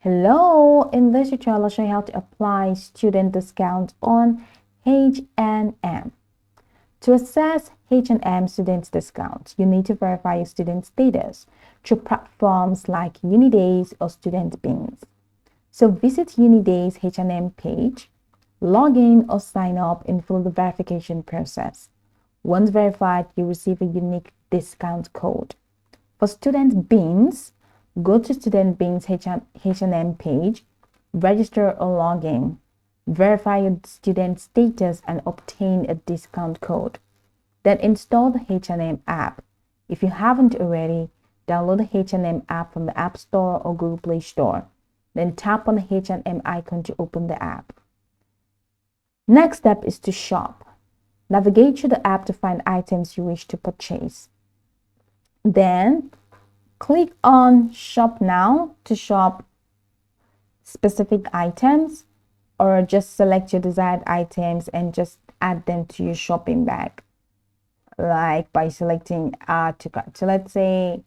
Hello, in this tutorial I'll show you how to apply student discount on H&M. To access H&M student discount, you need to verify your student status through platforms like Unidays or Student Beans. So visit Unidays H&M page, log in or sign up and follow the verification process. Once verified, you receive a unique discount code. For Student Beans, go to Student Beans H&M page, register or log in, verify your student status and obtain a discount code. Then install the H&M app. If you haven't already, download the H&M app from the App Store or Google Play Store. Then tap on the H&M icon to open the app. Next step is to shop. Navigate through the app to find items you wish to purchase. Then click on Shop Now to shop specific items, or just select your desired items and just add them to your shopping bag, like by selecting Add to Cart. So let's say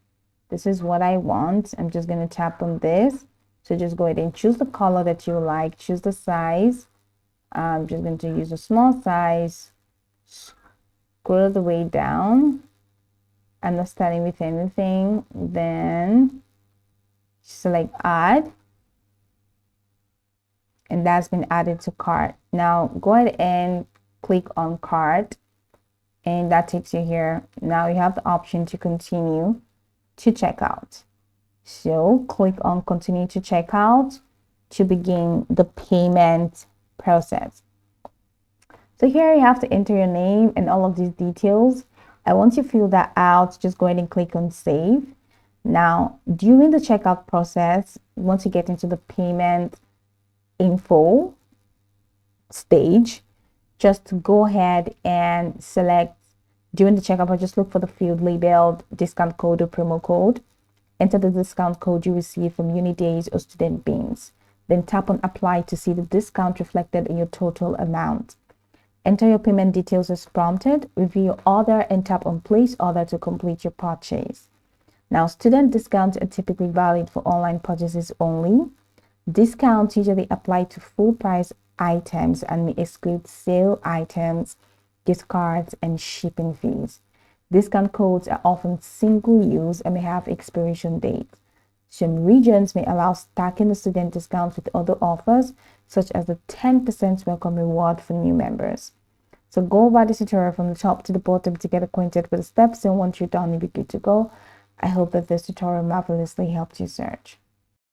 this is what I want. I'm just going to tap on this. So just go ahead and choose the color that you like, choose the size. I'm just going to use a small size, scroll the way down. I'm not starting with anything. Then select Add, and that's been added to cart. Now go ahead and click on Cart, and that takes you here. Now you have the option to continue to checkout. So click on Continue to Checkout to begin the payment process. So here you have to enter your name and all of these details. I want you to fill that out. Just go ahead and click on Save. Now, during the checkout process, once you get into the payment info stage, just go ahead and select during the checkout, just look for the field labeled discount code or promo code. Enter the discount code you receive from Unidays or Student Beans. Then tap on Apply to see the discount reflected in your total amount. Enter your payment details as prompted, review your order, and tap on Place Order to complete your purchase. Now, student discounts are typically valid for online purchases only. Discounts usually apply to full price items and may exclude sale items, gift cards, and shipping fees. Discount codes are often single use and may have expiration dates. Some regions may allow stacking the student discounts with other offers, such as the 10% welcome reward for new members. So go over this tutorial from the top to the bottom to get acquainted with the steps, and once you're done, you'll be good to go. I hope that this tutorial marvelously helped you search.